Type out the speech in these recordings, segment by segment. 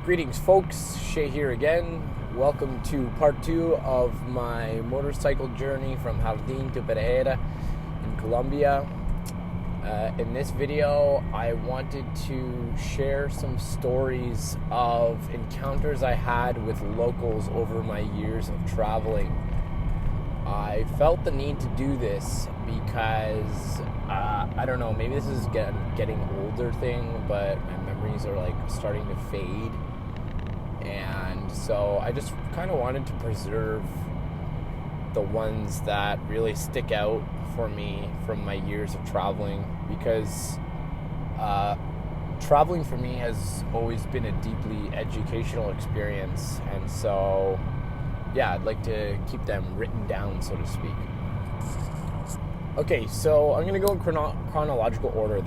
Greetings, folks. Shay here again. Welcome to part 2 of my motorcycle journey from Jardin to Pereira in Colombia. In this video, I wanted to share some stories of encounters I had with locals over my years of traveling. I felt the need to do this because, I don't know, maybe this is getting older thing, but my memories are like starting to fade. And so I just kind of wanted to preserve the ones that really stick out for me from my years of traveling, because traveling for me has always been a deeply educational experience. And so, yeah, I'd like to keep them written down, so to speak. Okay, so I'm going to go in chronological order.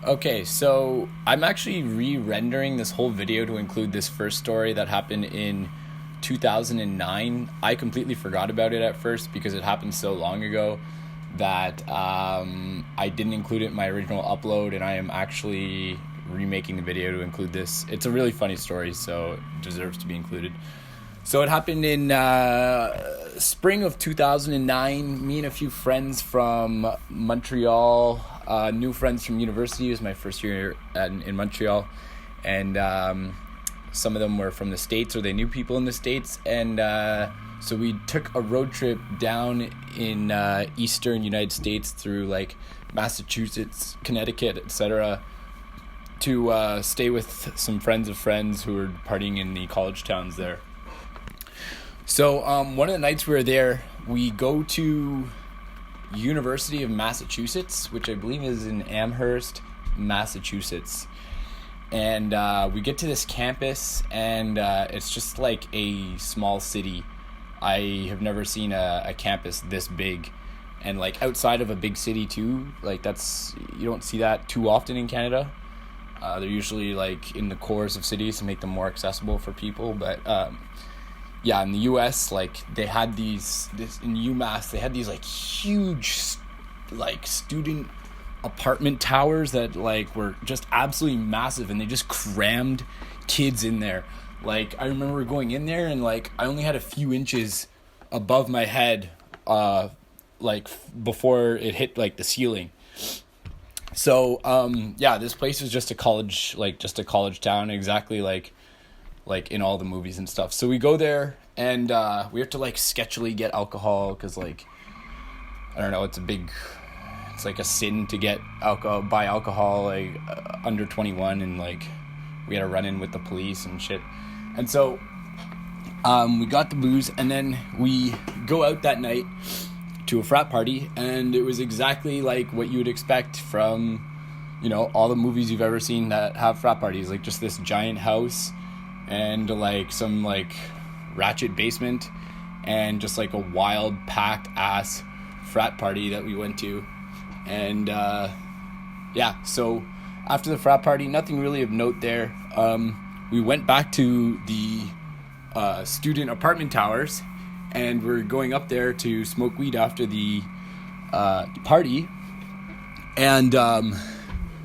Okay, so I'm actually re-rendering this whole video to include this first story that happened in 2009. I completely forgot about it at first because it happened so long ago that I didn't include it in my original upload, and I am actually remaking the video to include this. It's a really funny story, so it deserves to be included. So it happened in spring of 2009. Me and a few friends from Montreal, new friends from university. It was my first year in Montreal, and some of them were from the States, or they knew people in the States, and so we took a road trip down in eastern United States through like Massachusetts, Connecticut, etc., to stay with some friends of friends who were partying in the college towns there. So one of the nights we were there, we go to University of Massachusetts, which I believe is in Amherst, Massachusetts. And we get to this campus, and it's just like a small city. I have never seen a campus this big, and like outside of a big city too. Like you don't see that too often in Canada. They're usually like in the cores of cities to make them more accessible for people, but yeah, in the U.S., like they had in UMass, they had these like huge, like student apartment towers that like were just absolutely massive, and they just crammed kids in there. Like I remember going in there, and like I only had a few inches above my head, like before it hit like the ceiling. So yeah, this place was just a college town, exactly like in all the movies and stuff. So we go there, and we have to like sketchily get alcohol because like I don't know, it's like a sin to buy alcohol like under 21, and like we had to run in with the police and shit. And so we got the booze, and then we go out that night to a frat party, and it was exactly like what you would expect from, you know, all the movies you've ever seen that have frat parties, like just this giant house and like some like ratchet basement and just like a wild packed ass frat party that we went to. And yeah, so after the frat party, nothing really of note there. We went back to the student apartment towers, and we're going up there to smoke weed after the party. And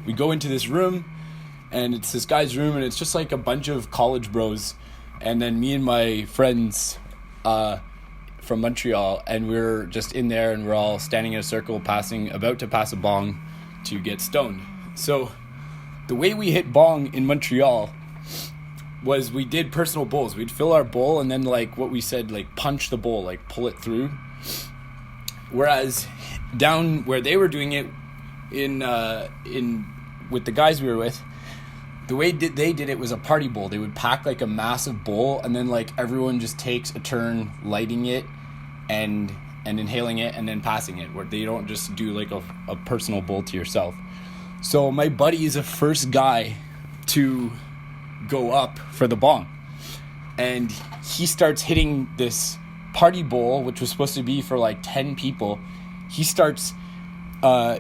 we go into this room, and it's this guy's room, and it's just like a bunch of college bros, and then me and my friends from Montreal, and we're just in there, and we're all standing in a circle about to pass a bong to get stoned. So the way we hit bong in Montreal was we did personal bowls. We'd fill our bowl, and then like what we said, like punch the bowl, like pull it through. Whereas down where they were doing it in with the guys we were with, the way they did it was a party bowl. They would pack like a massive bowl, and then like everyone just takes a turn lighting it and inhaling it and then passing it, where they don't just do like a personal bowl to yourself. So my buddy is the first guy to go up for the bong, and he starts hitting this party bowl, which was supposed to be for like 10 people. He starts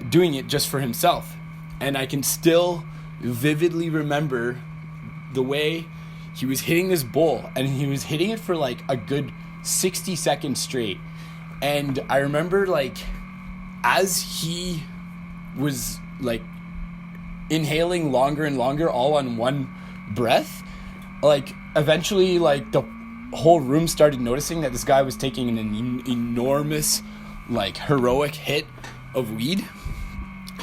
doing it just for himself, and I can still vividly remember the way he was hitting this bowl, and he was hitting it for like a good 60 seconds straight. And I remember like as he was like inhaling longer and longer, all on one breath. Like, eventually, like, the whole room started noticing that this guy was taking an enormous, like, heroic hit of weed.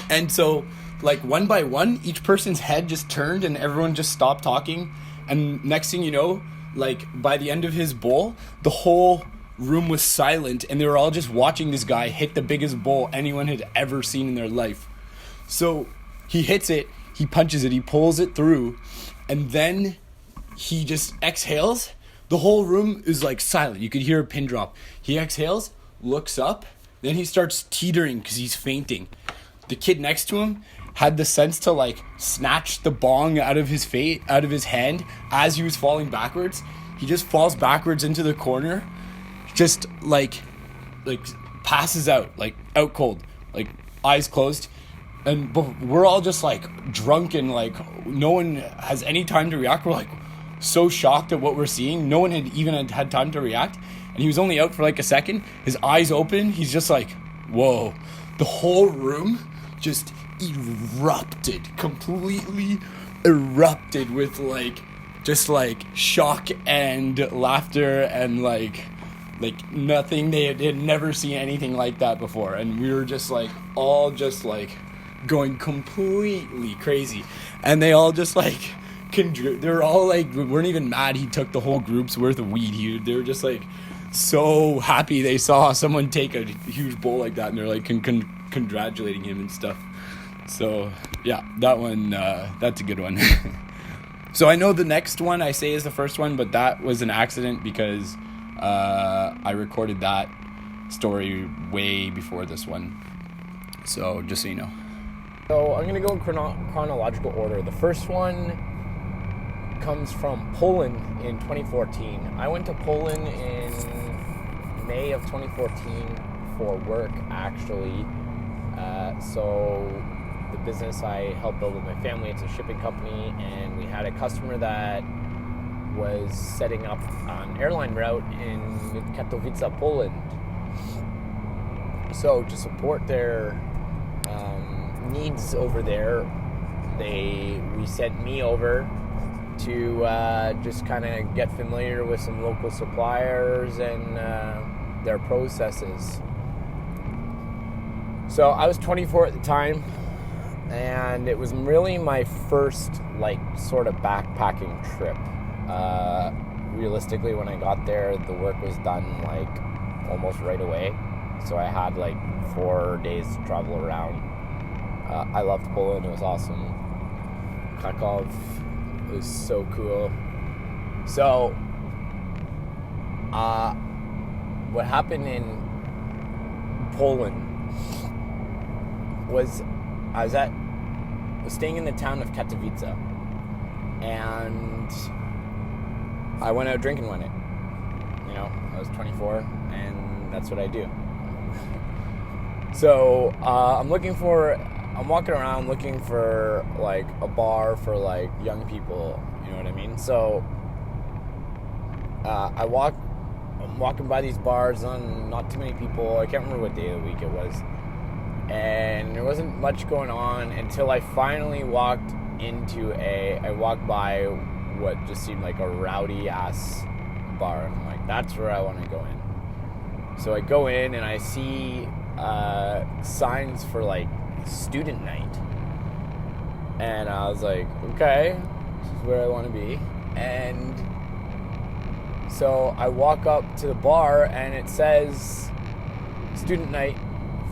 And so, like, one by one, each person's head just turned and everyone just stopped talking. And next thing you know, like, by the end of his bowl, the whole room was silent and they were all just watching this guy hit the biggest bowl anyone had ever seen in their life. So he hits it, he punches it, he pulls it through, and then he just exhales. The whole room is like silent. You could hear a pin drop. He exhales, looks up, then he starts teetering because he's fainting. The kid next to him had the sense to like snatch the bong out of his hand as he was falling backwards. He just falls backwards into the corner, just like passes out, like out cold, like eyes closed. And we're all just like drunk and like no one has any time to react. We're like so shocked at what we're seeing. No one had even had time to react. And he was only out for like a second. His eyes open. He's just like, whoa. The whole room just erupted, completely erupted with like, just like shock and laughter and like nothing. They had never seen anything like that before. And we were just like, all just like going completely crazy. And they all just like, they're all like, weren't even mad he took the whole group's worth of weed. They were just like so happy they saw someone take a huge bowl like that, and they're like congratulating him and stuff. So yeah, that one, that's a good one. So I know the next one I say is the first one, but that was an accident because I recorded that story way before this one. So just so you know. So I'm going to go in chronological order. The first one comes from Poland in 2014. I went to Poland in May of 2014 for work, actually. So the business I helped build with my family, it's a shipping company, and we had a customer that was setting up an airline route in Katowice, Poland. So to support their needs over there, we sent me over to just kind of get familiar with some local suppliers and their processes. So I was 24 at the time, and it was really my first like sort of backpacking trip. Realistically, when I got there, the work was done like almost right away, so I had like 4 days to travel around. I loved Poland. It was awesome. Krakow, it was so cool. So, what happened in Poland was I was staying in the town of Katowice, and I went out drinking one night. You know, I was 24, and that's what I do. So, I'm walking around looking for like a bar for like young people, you know what I mean? So I'm walking by these bars on not too many people. I can't remember what day of the week it was, and there wasn't much going on until I finally walked by what just seemed like a rowdy ass bar, and I'm like, that's where I want to go in. So I go in and I see signs for like student night, and I was like, okay, this is where I want to be. And so I walk up to the bar and it says student night,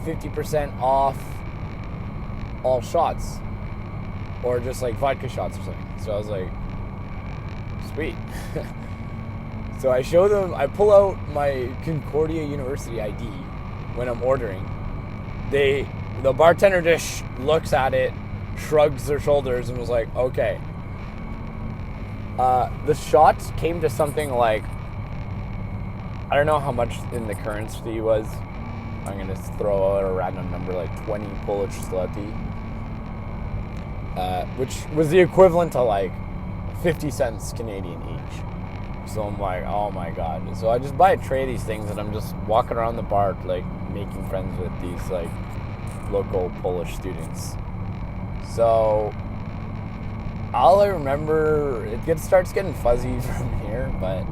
50% off all shots, or just like vodka shots or something. So I was like, sweet. So I show them, I pull out my Concordia University ID when I'm ordering. The bartender just looks at it, shrugs their shoulders, and was like, okay. The shots came to something like, I don't know how much in the currency was. I'm going to throw out a random number, like 20 Polish zloty, which was the equivalent to like 50 cents Canadian each. So I'm like, oh my God. And so I just buy a tray of these things, and I'm just walking around the bar, like making friends with these like local Polish students. So all I remember, starts getting fuzzy from here, but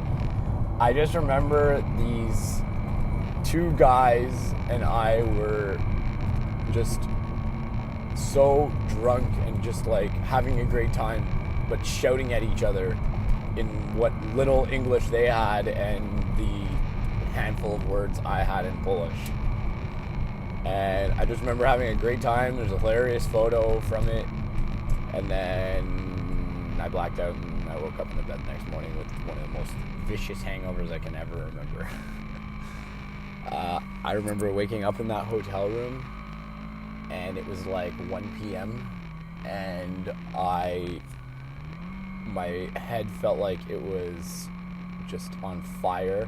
I just remember these two guys and I were just so drunk and just like having a great time, but shouting at each other in what little English they had and the handful of words I had in Polish. And I just remember having a great time. There's a hilarious photo from it. And then I blacked out and I woke up in the bed the next morning with one of the most vicious hangovers I can ever remember. I remember waking up in that hotel room and it was like 1 p.m. and my head felt like it was just on fire.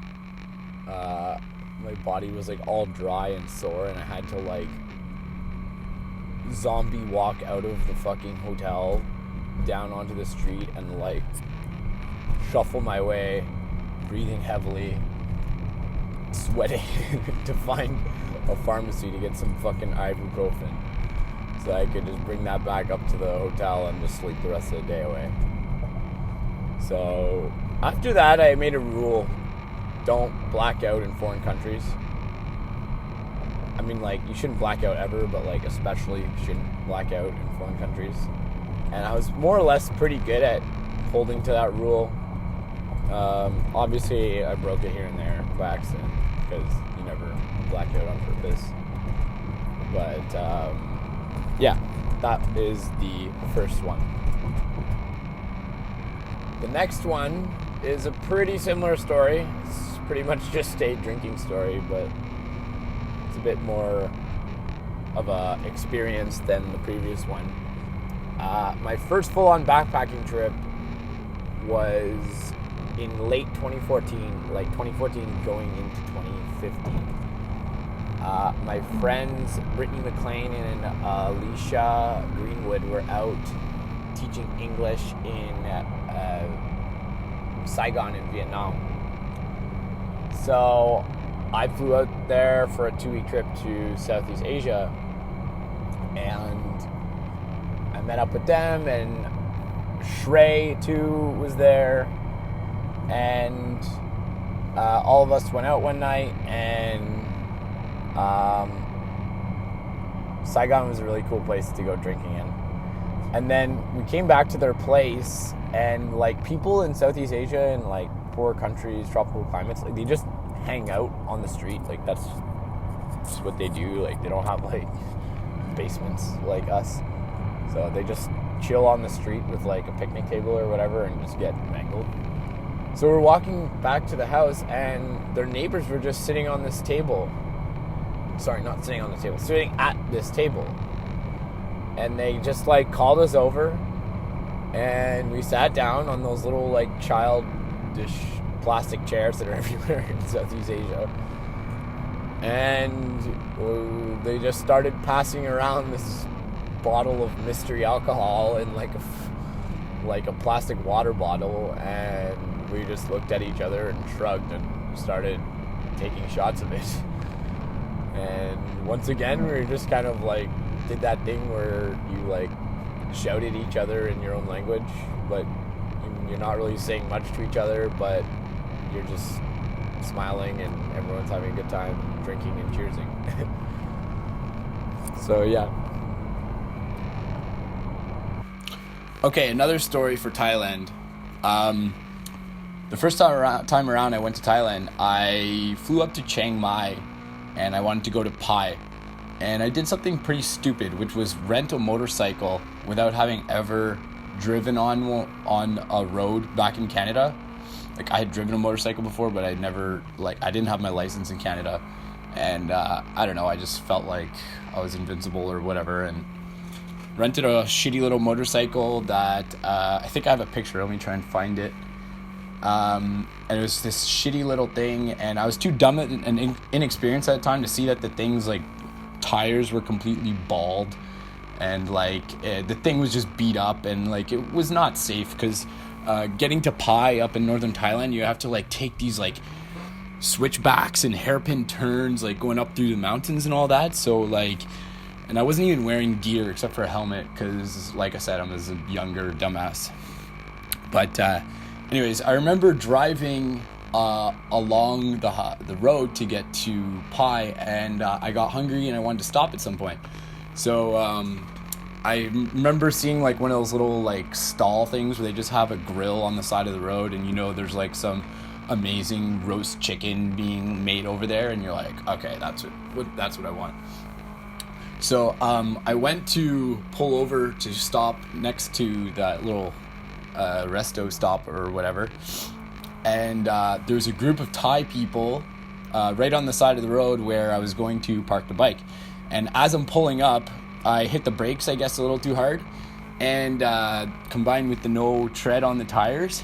My body was like all dry and sore, and I had to like zombie walk out of the fucking hotel down onto the street and like shuffle my way, breathing heavily, sweating to find a pharmacy to get some fucking ibuprofen so I could just bring that back up to the hotel and just sleep the rest of the day away. So after that, I made a rule: don't black out in foreign countries. I mean, like, you shouldn't black out ever, but like especially you shouldn't black out in foreign countries. And I was more or less pretty good at holding to that rule. Obviously I broke it here and there by accident, because you never black out on purpose. But yeah, that is the first one. The next one is a pretty similar story. It's pretty much just a drinking story, but it's a bit more of a experience than the previous one. My first full-on backpacking trip was in late 2014, like 2014 going into 2015. My friends Brittany McLean and Alicia Greenwood were out teaching English in Saigon in Vietnam. So I flew out there for a 2-week trip to Southeast Asia, and I met up with them, and Shrey too was there, and all of us went out one night, and Saigon was a really cool place to go drinking in. And then we came back to their place, and like people in Southeast Asia and like poor countries, tropical climates, like they just hang out on the street. Like that's just what they do. Like they don't have like basements like us, so they just chill on the street with like a picnic table or whatever and just get mangled. So we're walking back to the house, and their neighbors were just sitting on this table. Sorry, not sitting on the table, sitting at this table. And they just like called us over, and we sat down on those little like childish plastic chairs that are everywhere in Southeast Asia. And they just started passing around this bottle of mystery alcohol in like a plastic water bottle, and we just looked at each other and shrugged and started taking shots of it. And once again, we just kind of like did that thing where you like shout at each other in your own language, but you're not really saying much to each other, but you're just smiling and everyone's having a good time drinking and cheersing. So yeah. Okay, another story for Thailand. The first time around I went to Thailand, I flew up to Chiang Mai and I wanted to go to Pai. And I did something pretty stupid, which was rent a motorcycle without having ever driven on a road back in Canada. Like, I had driven a motorcycle before, but I didn't have my license in Canada. And I don't know, I just felt like I was invincible or whatever, and rented a shitty little motorcycle that I think I have a picture. Let me try and find it. And it was this shitty little thing, and I was too dumb and inexperienced at the time to see that the thing's like tires were completely bald, and like the thing was just beat up, and like it was not safe, because getting to Pai up in northern Thailand, you have to like take these like switchbacks and hairpin turns, like going up through the mountains and all that. So like And I wasn't even wearing gear except for a helmet because, like I said, I was a younger dumbass. But anyways, I remember driving along the road to get to Pai, and I got hungry and I wanted to stop at some point. So I remember seeing like one of those little like stall things where they just have a grill on the side of the road, and there's like some amazing roast chicken being made over there, and you're like, okay, that's what I want. So I went to pull over to stop next to that little resto stop or whatever, and there's a group of Thai people right on the side of the road where I was going to park the bike. And as I'm pulling up, I hit the brakes, I guess, a little too hard, and combined with the no tread on the tires,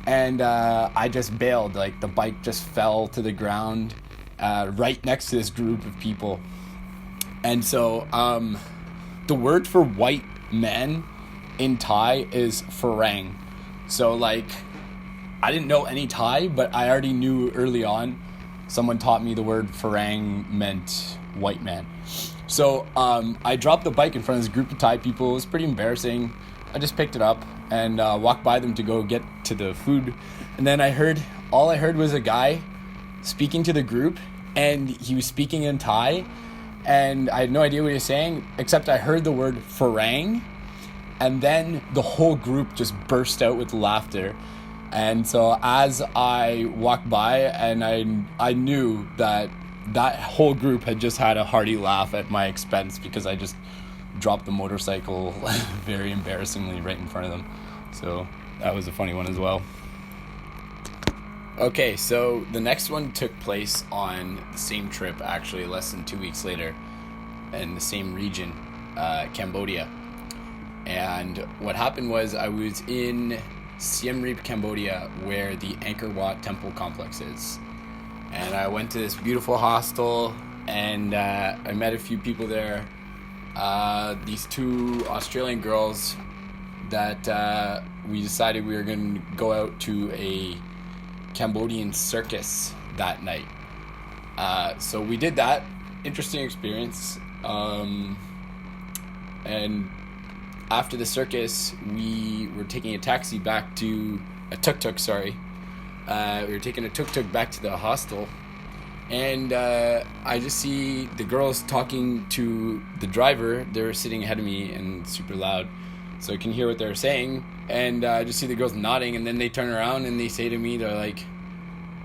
and I just bailed. Like, the bike just fell to the ground right next to this group of people. And so the word for white men in Thai is farang. So, like, I didn't know any Thai, but I already knew early on. Someone taught me the word farang meant white man. So I dropped the bike in front of this group of Thai people. It was pretty embarrassing. I just picked it up and walked by them to go get to the food. And then all I heard was a guy speaking to the group, and he was speaking in Thai, and I had no idea what he was saying, except I heard the word farang, and then the whole group just burst out with laughter. And so as I walked by, and I knew that whole group had just had a hearty laugh at my expense because I just dropped the motorcycle very embarrassingly right in front of them. So that was a funny one as well. Okay, so the next one took place on the same trip, actually less than 2 weeks later, in the same region, Cambodia. And what happened was I was in Siem Reap, Cambodia, where the Angkor Wat temple complex is. And I went to this beautiful hostel, and I met a few people there. These two Australian girls that we decided we were going to go out to a Cambodian circus that night. So we did that. Interesting experience. And after the circus, we were taking a taxi back to a tuk-tuk, sorry. We were taking a tuk-tuk back to the hostel, and I just see the girls talking to the driver. They were sitting ahead of me and super loud, so I can hear what they're saying, and I just see the girls nodding, and then they turn around and they say to me, they're like,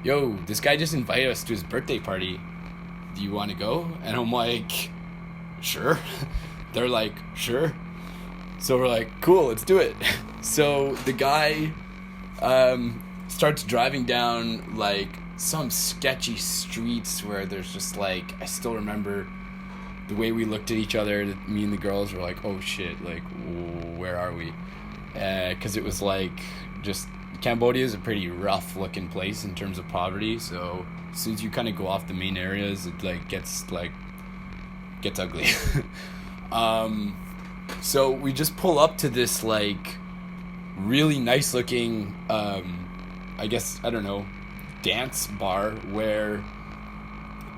yo, this guy just invited us to his birthday party. Do you want to go? And I'm like, sure. They're like, sure. So we're like, cool, let's do it. So the guy starts driving down like some sketchy streets where there's just like, I still remember the way we looked at each other. Me and the girls were like, oh shit, like, where are we? Because it was like, just, Cambodia is a pretty rough looking place in terms of poverty. So as soon as you kind of go off the main areas, it like gets ugly. So we just pull up to this like really nice looking, I guess, I don't know, dance bar where,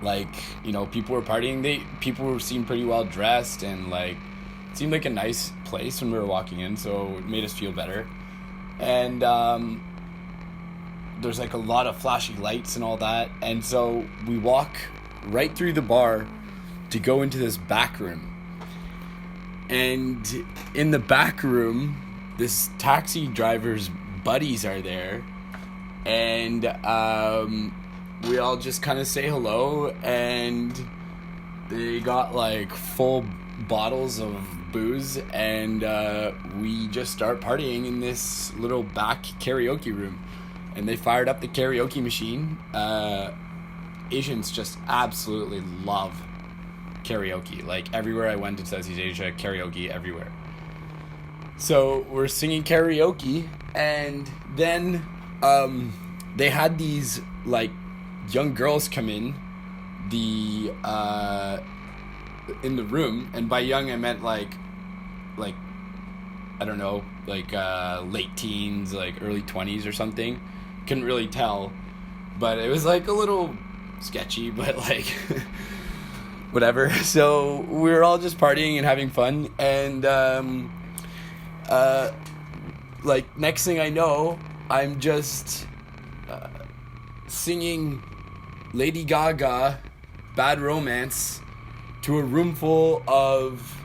like, you know, people were partying. People seemed pretty well dressed, and like it seemed like a nice place when we were walking in, so it made us feel better. And there's like a lot of flashy lights and all that, and so we walk right through the bar to go into this back room. And in the back room, this taxi driver's buddies are there, and we all just kind of say hello, and they got like full bottles of booze, and we just start partying in this little back karaoke room. And they fired up the karaoke machine. Asians just absolutely love karaoke. Like, everywhere I went in Southeast Asia, karaoke everywhere. So we're singing karaoke, and then they had these like young girls come in the room, and by young I meant like I don't know, like late teens, like early 20s or something. Couldn't really tell, but it was like a little sketchy, but like whatever. So we were all just partying and having fun, and like next thing I know, I'm just singing Lady Gaga Bad Romance to a room full of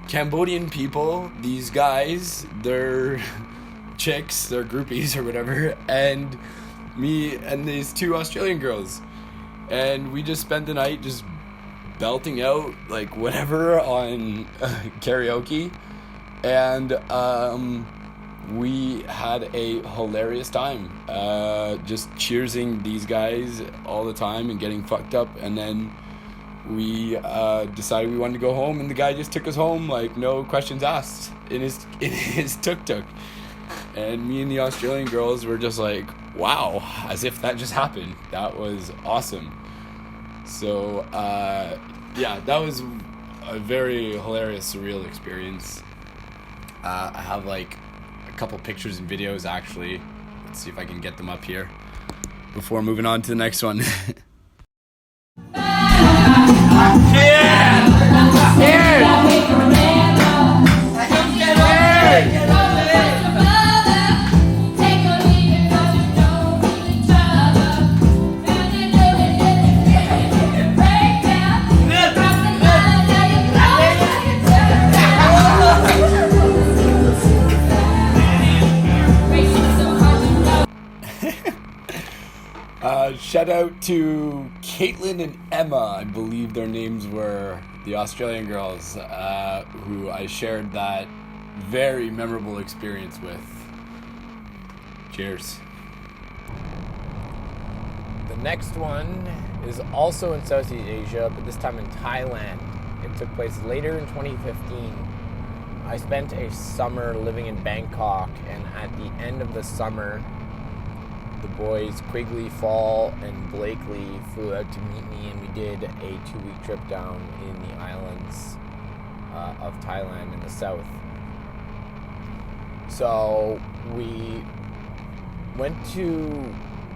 Cambodian people. These guys, they're chicks, they're groupies or whatever, and me and these two Australian girls, and we just spent the night just belting out like whatever on karaoke, and we had a hilarious time, just cheersing these guys all the time and getting fucked up. And then we decided we wanted to go home, and the guy just took us home, like no questions asked, in his tuk-tuk. And me and the Australian girls were just like, wow, as if that just happened. That was awesome. So yeah, that was a very hilarious, surreal experience. I have like a couple pictures and videos actually. Let's see if I can get them up here before moving on to the next one. Shout out to Caitlin and Emma, I believe their names were, the Australian girls, who I shared that very memorable experience with. Cheers. The next one is also in Southeast Asia, but this time in Thailand. It took place later in 2015. I spent a summer living in Bangkok, and at the end of the summer, the boys Quigley, Fall, and Blakely flew out to meet me, and we did a 2-week trip down in the islands of Thailand in the south. So we went to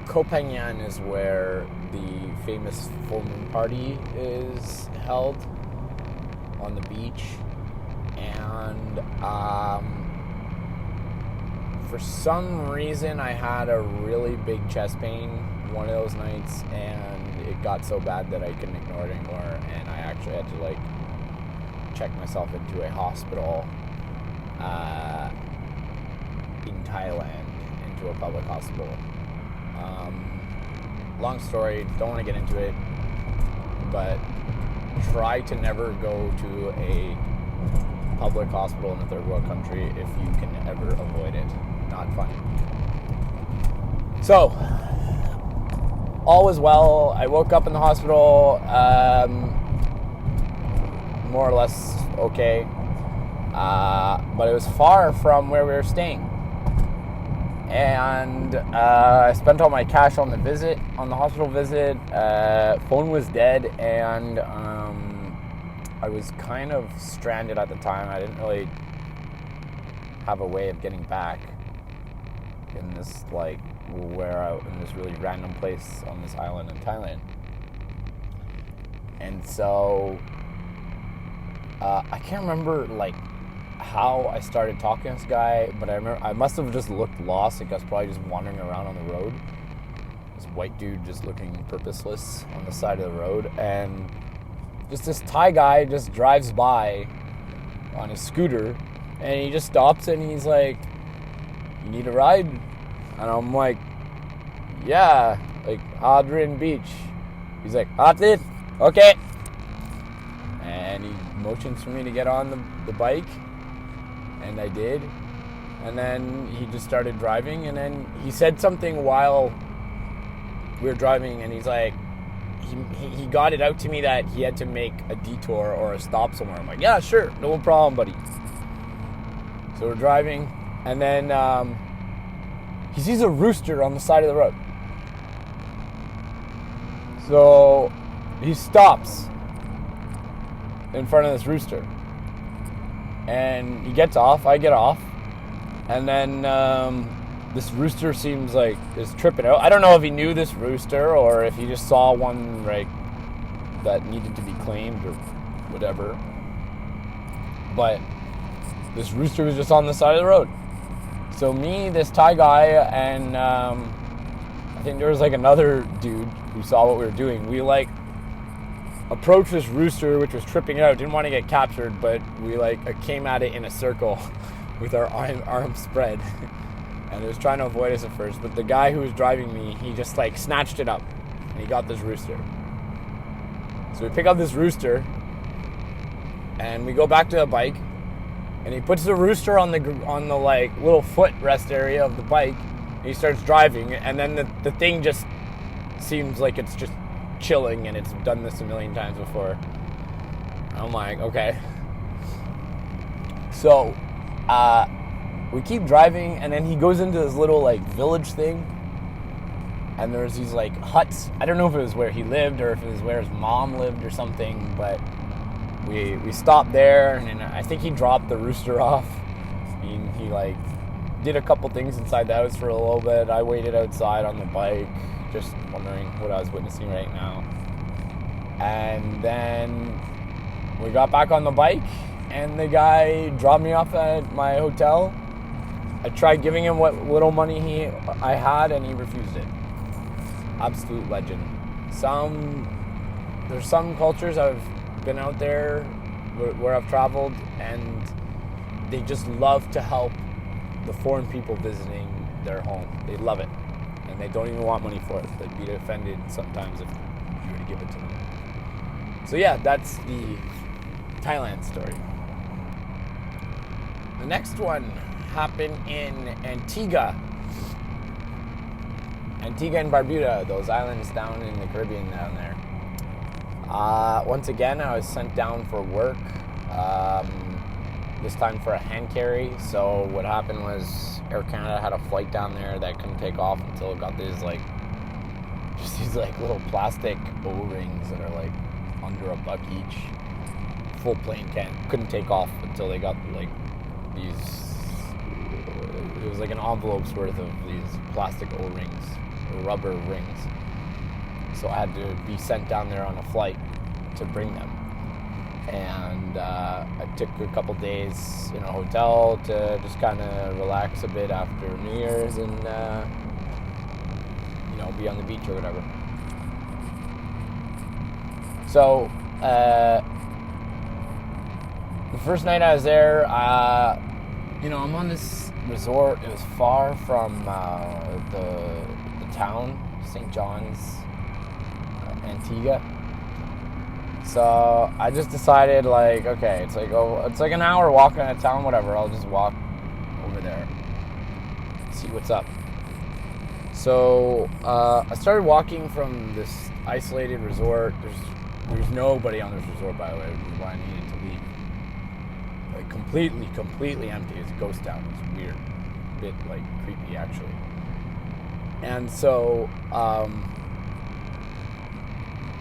Koh Phangan, is where the famous full moon party is held on the beach, and for some reason, I had a really big chest pain one of those nights, and it got so bad that I couldn't ignore it anymore, and I actually had to like check myself into a hospital in Thailand, into a public hospital. Long story, don't want to get into it, but try to never go to a public hospital in a third world country if you can ever avoid it. Not fun. So, all was well. I woke up in the hospital, more or less okay, but it was far from where we were staying. And I spent all my cash on the hospital visit. Phone was dead, and I was kind of stranded at the time. I didn't really have a way of getting back in this in this really random place on this island in Thailand. And so I can't remember how I started talking to this guy, but I remember I must have just looked lost. I was probably just wandering around on the road. This white dude just looking purposeless on the side of the road, and just this Thai guy just drives by on his scooter, and he just stops and he's like, "You need a ride?" And I'm like, "Yeah, Jardin Beach." He's like, "Jardin, okay." And he motions for me to get on the bike, and I did. And then he just started driving, and then he said something while we were driving, and he's like, he got it out to me that he had to make a detour or a stop somewhere. I'm like, "Yeah, sure, no problem, buddy." So we're driving, and then he sees a rooster on the side of the road. So he stops in front of this rooster, and he gets off. I get off, and then this rooster seems like is tripping out. I don't know if he knew this rooster or if he just saw one that needed to be claimed or whatever. But this rooster was just on the side of the road. So me, this Thai guy, and I think there was like another dude who saw what we were doing. We like approached this rooster, which was tripping out, didn't want to get captured, but we like came at it in a circle with our arms spread. And it was trying to avoid us at first, but the guy who was driving me, he just like snatched it up and he got this rooster. So we pick up this rooster and we go back to the bike, and he puts the rooster on the like little footrest area of the bike, and he starts driving, and then the thing just seems like it's just chilling, and it's done this a million times before. I'm like, okay. So we keep driving, and then he goes into this little like village thing, and there's these like huts. I don't know if it was where he lived or if it was where his mom lived or something, but we stopped there, and I think he dropped the rooster off. He like did a couple things inside the house for a little bit. I waited outside on the bike, just wondering what I was witnessing right now. And then we got back on the bike, and the guy dropped me off at my hotel. I tried giving him what little money I had, and he refused it. Absolute legend. There's some cultures I've been out there where I've traveled, and they just love to help the foreign people visiting their home. They love it, and they don't even want money for it. They'd be offended sometimes if you were to give it to them. So yeah, that's the Thailand story. The next one happened in Antigua and Barbuda, those islands down in the Caribbean down there. Once again, I was sent down for work, this time for a hand carry. So what happened was Air Canada had a flight down there that couldn't take off until it got these little plastic O-rings that are like under $1 each. Full plane couldn't take off until they got like these. It was like an envelope's worth of these plastic O-rings, or rubber rings. So I had to be sent down there on a flight to bring them. And I took a couple days in a hotel to just kind of relax a bit after New Year's and, be on the beach or whatever. So, the first night I was there, I'm on this resort. It was far from the town, St. John's, Antigua. So I just decided, like, okay, it's like an hour walking out of town, whatever. I'll just walk over there, see what's up. So I started walking from this isolated resort. There's nobody on this resort, by the way, which is why I needed to leave. Like completely empty. It's a ghost town. It's weird, a bit like creepy actually. And so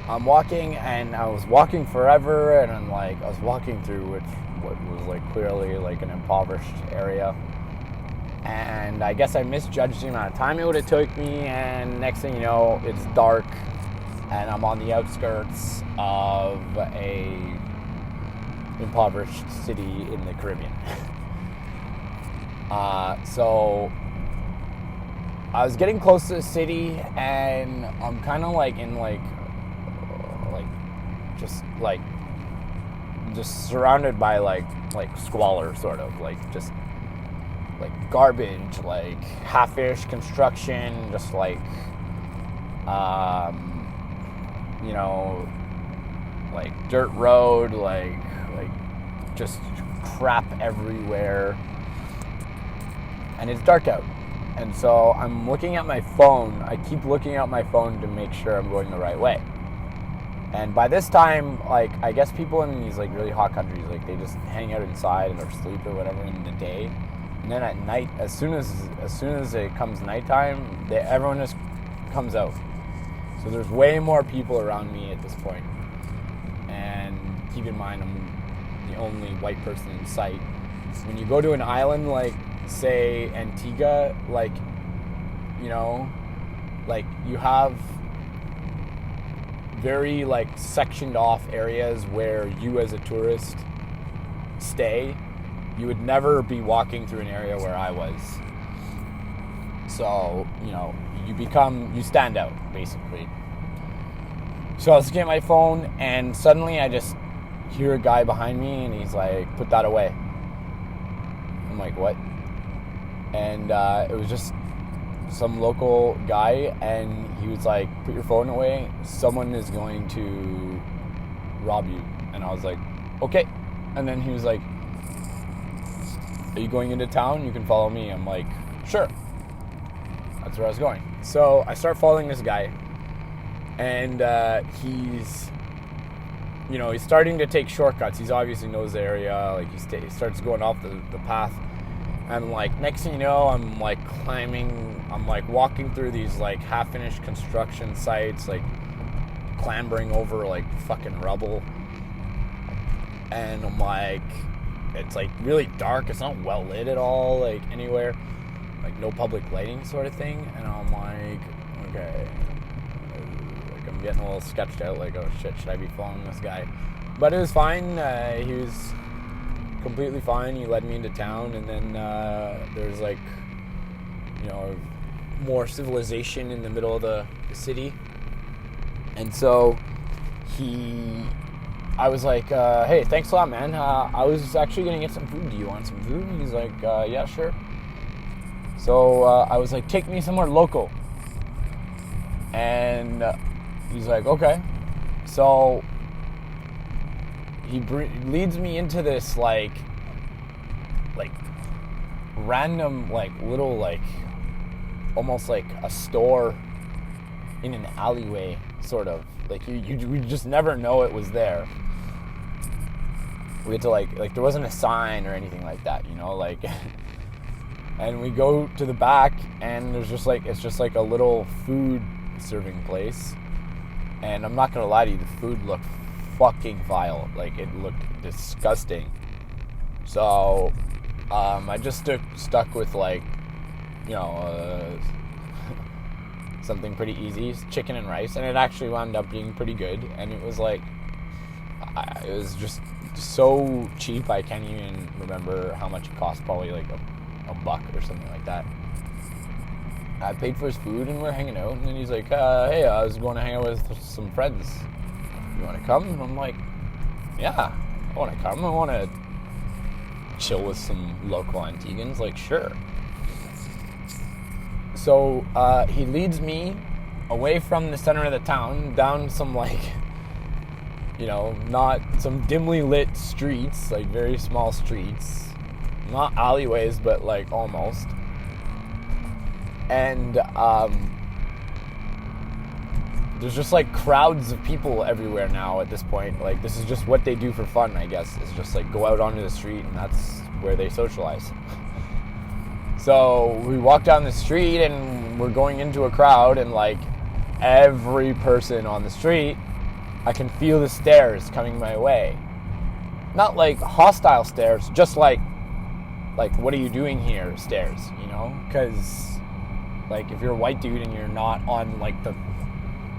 I'm walking, and I was walking forever, and I was walking through what was like clearly like an impoverished area. And I guess I misjudged the amount of time it would have took me, and next thing you know, it's dark, and I'm on the outskirts of a impoverished city in the Caribbean. So I was getting close to the city, and I'm kind of like in just surrounded by like squalor, sort of just like garbage, like half-ish construction, just like like dirt road, like just crap everywhere, and it's dark out. And so I'm looking at my phone. I keep looking at my phone to make sure I'm going the right way. And by this time, like, I guess people in these like really hot countries, like, they just hang out inside or sleep or whatever in the day. And then at night, as soon as it comes nighttime, everyone just comes out. So there's way more people around me at this point. And keep in mind, I'm the only white person in sight. When you go to an island like, say, Antigua, like, you have very like sectioned off areas where you as a tourist stay. You would never be walking through an area where I was. So, you know, you stand out, basically. So I was looking at my phone, and suddenly I just hear a guy behind me, and he's like, put that away. I'm like, what? And it was just some local guy, and he was like, put your phone away. Someone is going to rob you. And I was like, okay. And then he was like, are you going into town? You can follow me. I'm like, sure. That's where I was going. So I start following this guy, and he's starting to take shortcuts. He's obviously knows the area. Like he starts going off the path, and like next thing you know, I'm like walking through these like half-finished construction sites, like clambering over like fucking rubble, and I'm like, it's like really dark. It's not well lit at all, like anywhere, like no public lighting sort of thing. And I'm like, okay, like I'm getting a little sketched out, like, oh shit, should I be following this guy? But it was fine. He was completely fine. He led me into town, and then there's like, you know, more civilization in the middle of the city. And so I was like, hey, thanks a lot, man. I was actually gonna get some food. Do you want some food? And he's like, yeah, sure. So I was like, take me somewhere local. And he's like, okay. So he leads me into this like random like little like almost like a store in an alleyway, sort of. Like we just never know it was there. We had to like there wasn't a sign or anything like that, you know, like. And we go to the back, and there's just like, it's just like a little food serving place. And I'm not gonna lie to you, the food looked fucking vile. Like, it looked disgusting. So I just stuck with like, you know, something pretty easy, chicken and rice, and it actually wound up being pretty good. And it was like, it was just so cheap. I can't even remember how much it cost. Probably like a buck or something like that. I paid for his food, and we're hanging out, and then he's like, hey, I was going to hang out with some friends. You want to come? And I'm like, yeah, I want to come. I want to chill with some local Antiguans. Like, sure. So he leads me away from the center of the town, down some like, you know, not some dimly lit streets, like very small streets. Not alleyways, but like almost. And there's just like crowds of people everywhere now at this point. Like, this is just what they do for fun, I guess. It's just like go out onto the street, and that's where they socialize. So we walk down the street, and we're going into a crowd, and like every person on the street, I can feel the stares coming my way. Not like hostile stares, just like what are you doing here stares, you know? Because like if you're a white dude and you're not on like the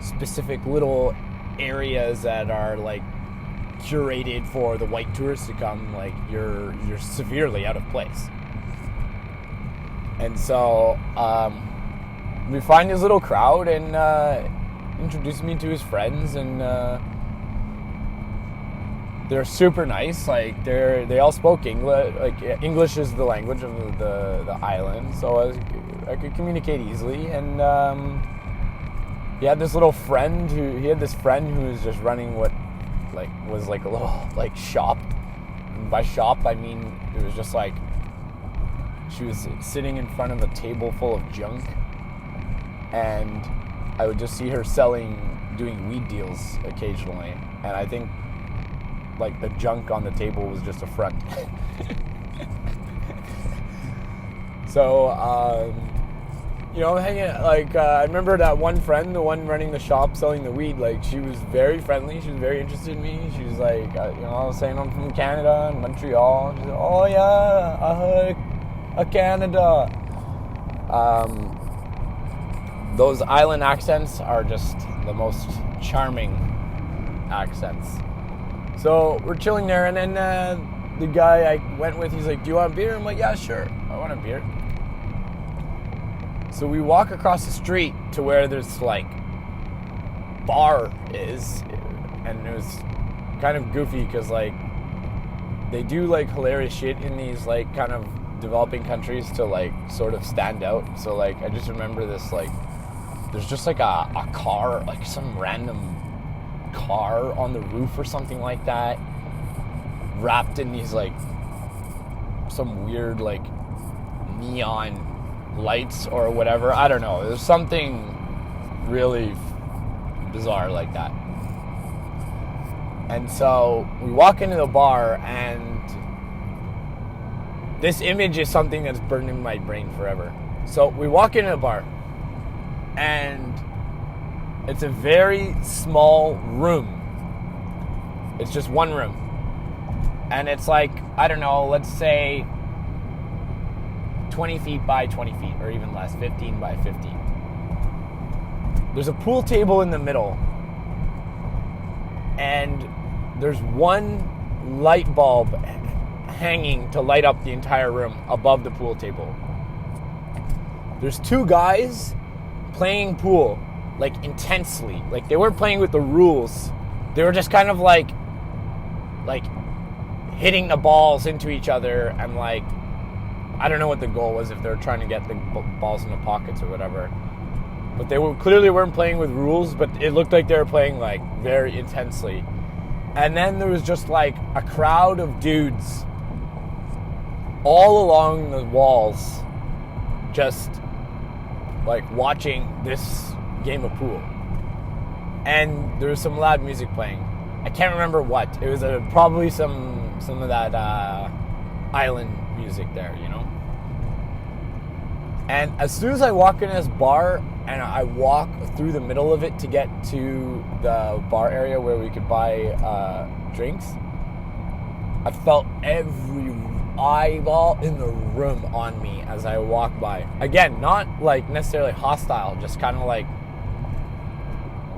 specific little areas that are like curated for the white tourists to come, like you're severely out of place. And so we find this little crowd, and introduce me to his friends, and they're super nice. Like they all spoke English. Like English is the language of the island, so I could communicate easily. And he had this friend who was just running what like was like a little like shop. And by shop I mean it was just like she was sitting in front of a table full of junk, and I would just see her doing weed deals occasionally, and I think like the junk on the table was just a front. So you know, hanging like I remember that one friend, the one running the shop selling the weed, like she was very friendly, she was very interested in me. She was like, you know, I was saying I'm from Canada and Montreal. She said, oh yeah, Canada. Those island accents are just the most charming accents. So we're chilling there, and then the guy I went with, he's like, do you want a beer? I'm like, yeah, sure, I want a beer. So we walk across the street to where this like bar is, and it was kind of goofy because like they do like hilarious shit in these like kind of developing countries to like sort of stand out. So like I just remember this, like there's just like a car, like some random car on the roof or something like that, wrapped in these like some weird like neon lights or whatever. I don't know, there's something really bizarre like that. And so we walk into the bar, and this image is something that's burned in my brain forever. So we walk into the bar, and it's a very small room. It's just one room. And it's like, I don't know, let's say 20 feet by 20 feet, or even less, 15 by 15. There's a pool table in the middle, and there's one light bulb hanging to light up the entire room above the pool table. There's two guys playing pool, like intensely. Like they weren't playing with the rules. They were just kind of like hitting the balls into each other, and like, I don't know what the goal was, if they were trying to get the balls in the pockets or whatever. But they clearly weren't playing with rules, but it looked like they were playing like very intensely. And then there was just like a crowd of dudes all along the walls, just like watching this game of pool. And there was some loud music playing. I can't remember what. It was probably some of that island music there, you know? And as soon as I walk in this bar, and I walk through the middle of it to get to the bar area where we could buy drinks, I felt every eyeball in the room on me as I walked by. Again, not like necessarily hostile, just kind of like,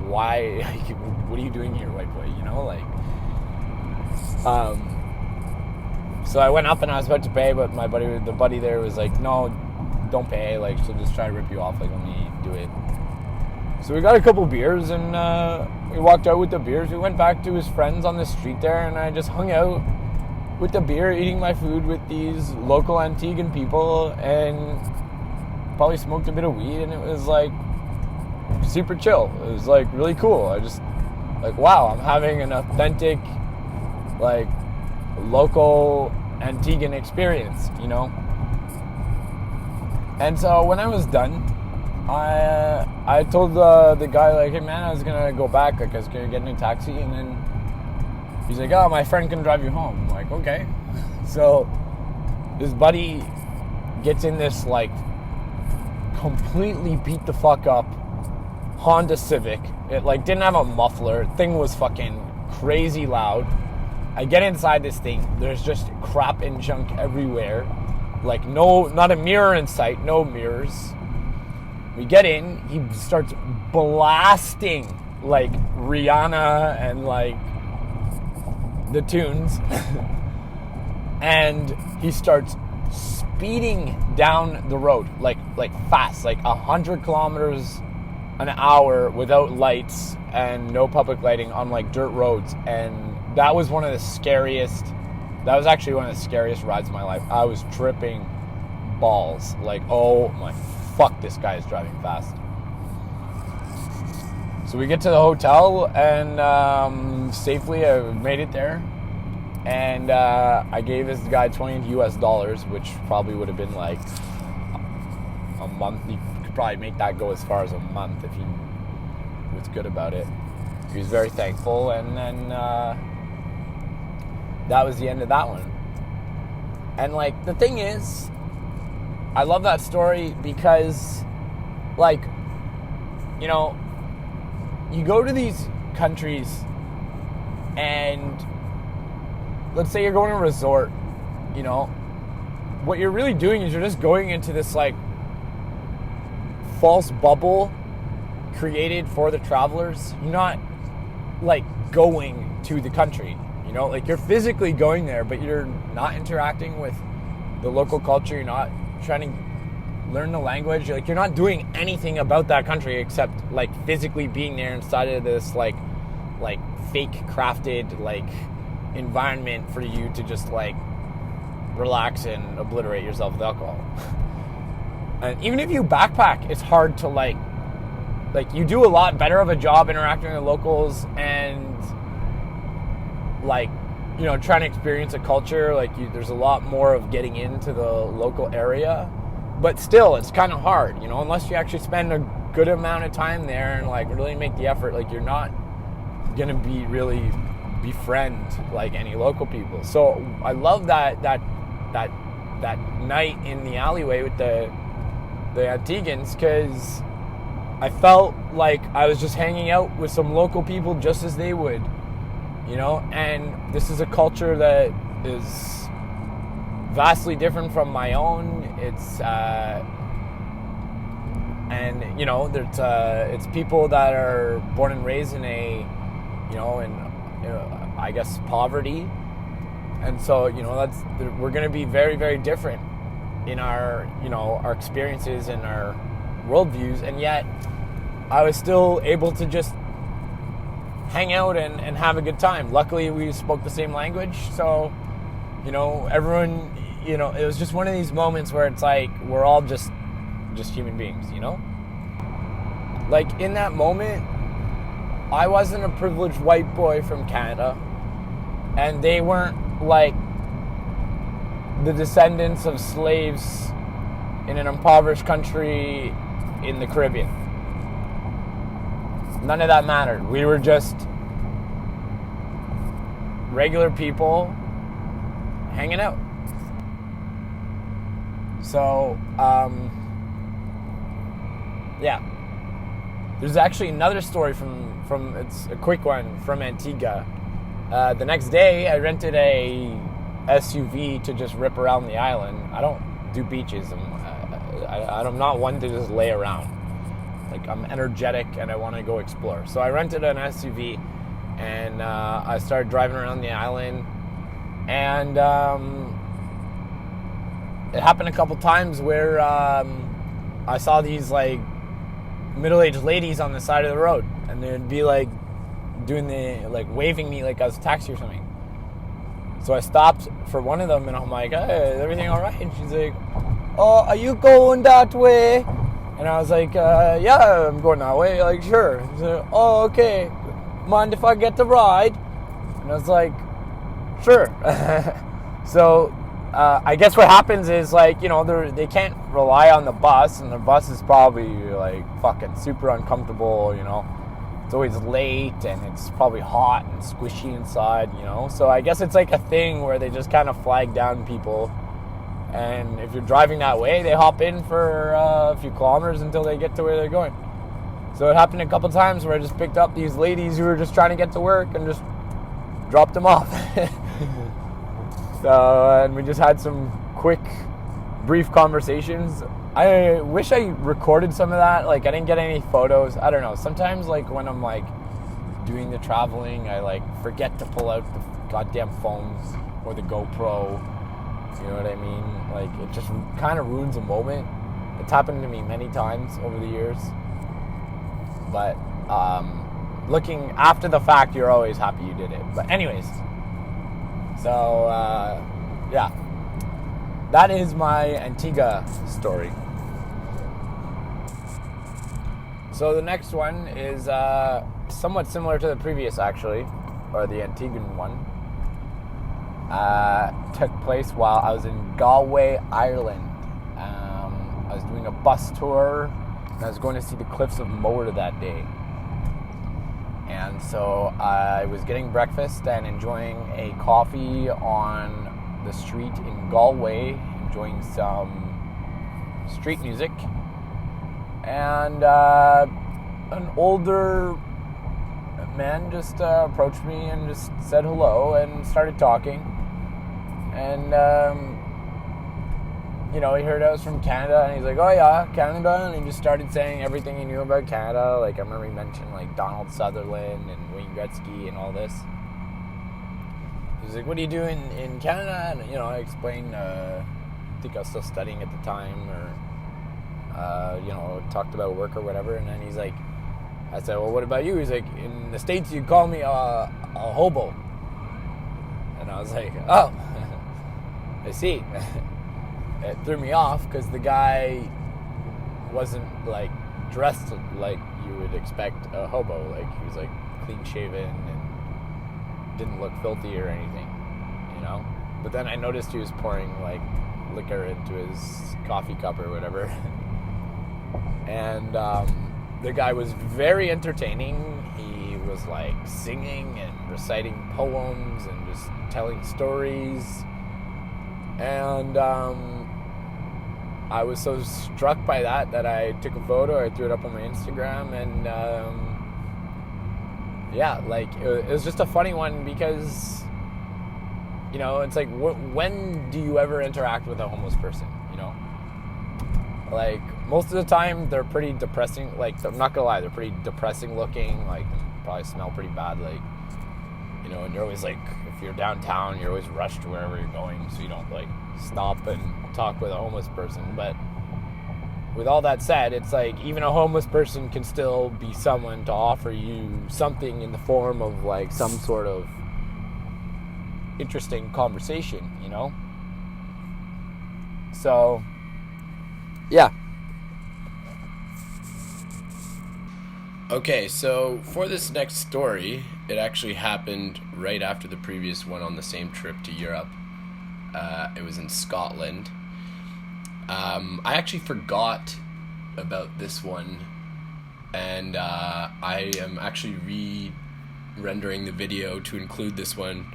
why, what are you doing here, white boy, you know, like, so I went up and I was about to pay, but the buddy there was like, no, don't pay, like, she'll just try to rip you off, like, let me do it. So we got a couple beers, and we walked out with the beers. We went back to his friends on the street there, and I just hung out with the beer, eating my food with these local Antiguan people, and probably smoked a bit of weed, and it was like super chill. It was like really cool. I just like, wow, I'm having an authentic, like, local Antiguan experience, you know? And so when I was done, I told the guy, like, hey man, I was gonna go back, like I was gonna get in a taxi, and then he's like, oh, my friend can drive you home. I'm like, okay. So this buddy gets in this like completely beat the fuck up Honda Civic. It like didn't have a muffler. Thing was fucking crazy loud. I get inside this thing. There's just crap and junk everywhere. Like not a mirror in sight. No mirrors. We get in. He starts blasting like Rihanna and like the tunes. And he starts speeding down the road like fast, like 100 kilometers an hour without lights and no public lighting on like dirt roads. And that was actually one of the scariest rides of my life. I was tripping balls, like, oh my fuck, this guy is driving fast. So we get to the hotel, and safely I made it there, and I gave this guy $20 which probably would have been like a month. You could probably make that go as far as a month if he was good about it. He was very thankful, and then that was the end of that one. And like, the thing is, I love that story because, like, you know, you go to these countries and let's say you're going to a resort, you know, what you're really doing is you're just going into this like false bubble created for the travelers. You're not like going to the country. You know, like you're physically going there, but you're not interacting with the local culture. You're not trying to learn the language. Like you're not doing anything about that country except like physically being there inside of this like fake crafted like environment for you to just like relax and obliterate yourself with alcohol. And even if you backpack, it's hard to like you do a lot better of a job interacting with the locals and like, you know, trying to experience a culture. Like there's a lot more of getting into the local area, but still it's kind of hard, you know, unless you actually spend a good amount of time there and like really make the effort. Like you're not gonna be really befriend like any local people. So I love that night in the alleyway with the Antiguans, because I felt like I was just hanging out with some local people just as they would, you know. And this is a culture that is vastly different from my own. It's and you know, there's it's people that are born and raised in a, you know, I guess poverty, and so, you know, we're going to be very, very different in our, you know, our experiences and our worldviews, and yet I was still able to just hang out and have a good time. Luckily, we spoke the same language, so, you know, everyone, you know, it was just one of these moments where it's like we're all just human beings, you know? Like in that moment, I wasn't a privileged white boy from Canada, and they weren't like the descendants of slaves in an impoverished country in the Caribbean. None of that mattered. We were just regular people hanging out. So, yeah. There's actually another story from it's a quick one from Antigua. The next day, I rented a SUV to just rip around the island. I don't do beaches. I'm not one to just lay around. Like, I'm energetic and I want to go explore. So I rented an SUV and I started driving around the island. And it happened a couple times where I saw these like middle-aged ladies on the side of the road, and they'd be like doing like waving me like I was a taxi or something. So I stopped for one of them and I'm like, hey, is everything all right? And she's like, oh, are you going that way? And I was like, yeah, I'm going that way. Like, sure. She's like, oh, okay. Mind if I get the ride? And I was like, sure. So I guess what happens is, like, you know, they can't rely on the bus, and the bus is probably like fucking super uncomfortable, you know. It's always late and it's probably hot and squishy inside, you know. So I guess it's like a thing where they just kind of flag down people, and if you're driving that way, they hop in for a few kilometers until they get to where they're going. So it happened a couple times where I just picked up these ladies who were just trying to get to work and just dropped them off. So, and we just had some quick, brief conversations. I wish I recorded some of that. Like, I didn't get any photos. I don't know. Sometimes, like, when I'm, like, doing the traveling, I, like, forget to pull out the goddamn phones or the GoPro. You know what I mean? Like, it just kind of ruins a moment. It's happened to me many times over the years. But looking after the fact, you're always happy you did it. But anyways, so, yeah. That is my Antigua story. So the next one is somewhat similar to the previous, actually, or the Antiguan one. Took place while I was in Galway, Ireland. I was doing a bus tour, and I was going to see the cliffs of Moher that day. And so I was getting breakfast and enjoying a coffee on the street in Galway, enjoying some street music. And an older man just approached me and just said hello and started talking. And you know, he heard I was from Canada, and he's like, oh yeah, Canada, and he just started saying everything he knew about Canada. Like, I remember he mentioned, like, Donald Sutherland and Wayne Gretzky and all this. He was like, what do you do in Canada? And, you know, I explained, I think I was still studying at the time, or, you know, talked about work or whatever, and then he's like, I said, well, what about you? He's like, in the States, you call me a hobo. And I was like, oh, I see. It threw me off because the guy wasn't, like, dressed like you would expect a hobo. Like, he was, like, clean-shaven and didn't look filthy or anything, you know? But then I noticed he was pouring, like, liquor into his coffee cup or whatever. And the guy was very entertaining. He was, like, singing and reciting poems and just telling stories. And I was so struck by that I took a photo, I threw it up on my Instagram, and yeah, like, it was just a funny one because, you know, it's like, when do you ever interact with a homeless person, you know? Like, most of the time, they're pretty depressing. Like, I'm not gonna lie, they're pretty depressing looking, like, probably smell pretty bad, like, you know, and you're always, like, if you're downtown, you're always rushed to wherever you're going, so you don't, like, stop and talk with a homeless person. But with all that said, it's like, even a homeless person can still be someone to offer you something in the form of, like, some sort of interesting conversation, you know? So, yeah. Okay, so for this next story, it actually happened right after the previous one on the same trip to Europe. It was in Scotland. I actually forgot about this one, and I am actually re-rendering the video to include this one.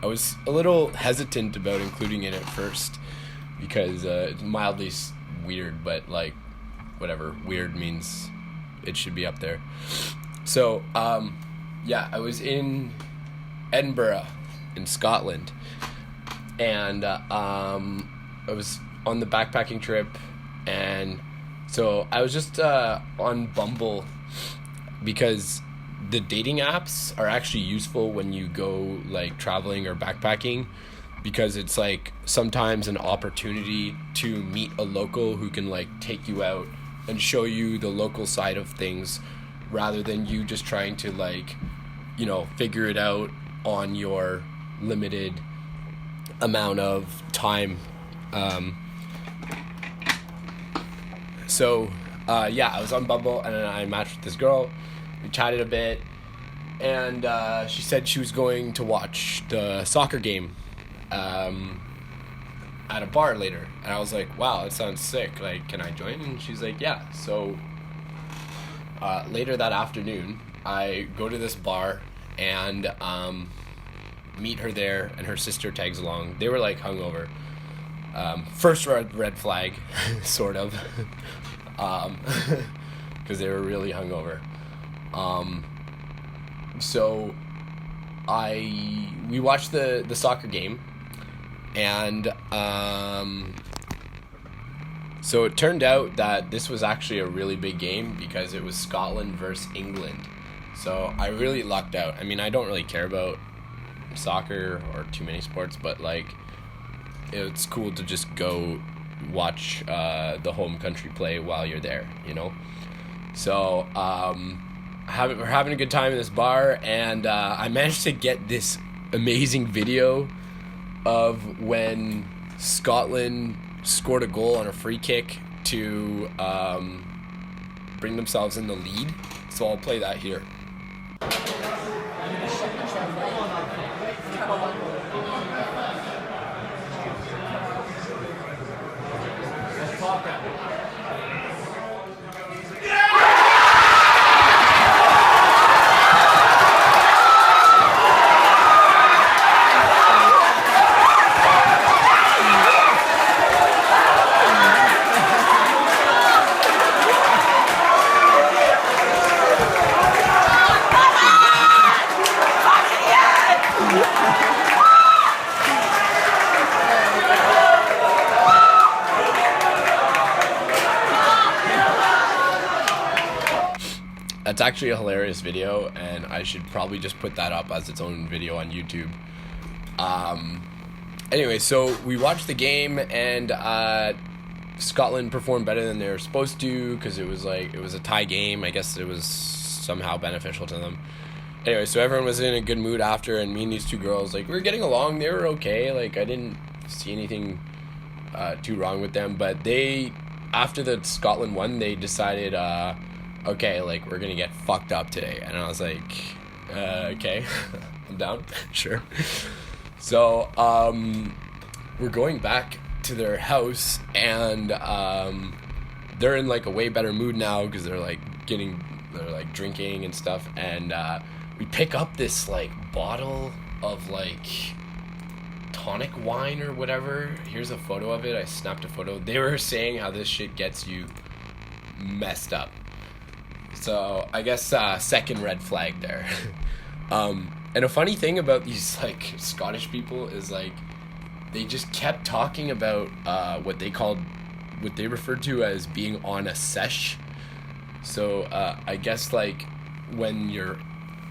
I was a little hesitant about including it at first because it's mildly weird, but, like, whatever. Weird means it should be up there. So, yeah, I was in Edinburgh in Scotland, and I was on the backpacking trip, and so I was just on Bumble because the dating apps are actually useful when you go, like, traveling or backpacking, because it's, like, sometimes an opportunity to meet a local who can, like, take you out and show you the local side of things rather than you just trying to, like, you know, figure it out on your limited amount of time. So, yeah, I was on Bumble, and then I matched with this girl. We chatted a bit, and she said she was going to watch the soccer game at a bar later. And I was like, wow, that sounds sick. Like, can I join? And she's like, yeah. So later that afternoon, I go to this bar and meet her there, and her sister tags along. They were, like, hungover. First red flag, sort of, because they were really hungover. So we watched the soccer game, and so it turned out that this was actually a really big game because it was Scotland versus England. So I really lucked out. I mean, I don't really care about soccer or too many sports, but, like, it's cool to just go watch the home country play while you're there, you know? So we're having a good time in this bar, and I managed to get this amazing video of when Scotland scored a goal on a free kick to bring themselves in the lead. So I'll play that here. That's actually a hilarious video, and I should probably just put that up as its own video on YouTube. Anyway, so we watched the game, and Scotland performed better than they were supposed to, because it was a tie game. I guess it was somehow beneficial to them. Anyway, so everyone was in a good mood after, and me and these two girls, like, we were getting along. They were okay. Like, I didn't see anything too wrong with them, but after the Scotland won, they decided, okay, like, we're gonna get fucked up today. And I was like, okay, I'm down. Sure. So, we're going back to their house, and they're in, like, a way better mood now, because they're drinking and stuff, and we pick up this, like, bottle of, like, tonic wine or whatever. Here's a photo of it. I snapped a photo. They were saying how this shit gets you messed up. So, I guess, second red flag there. And a funny thing about these, like, Scottish people is, like, they just kept talking about what they referred to as being on a sesh. So, I guess, like, when you're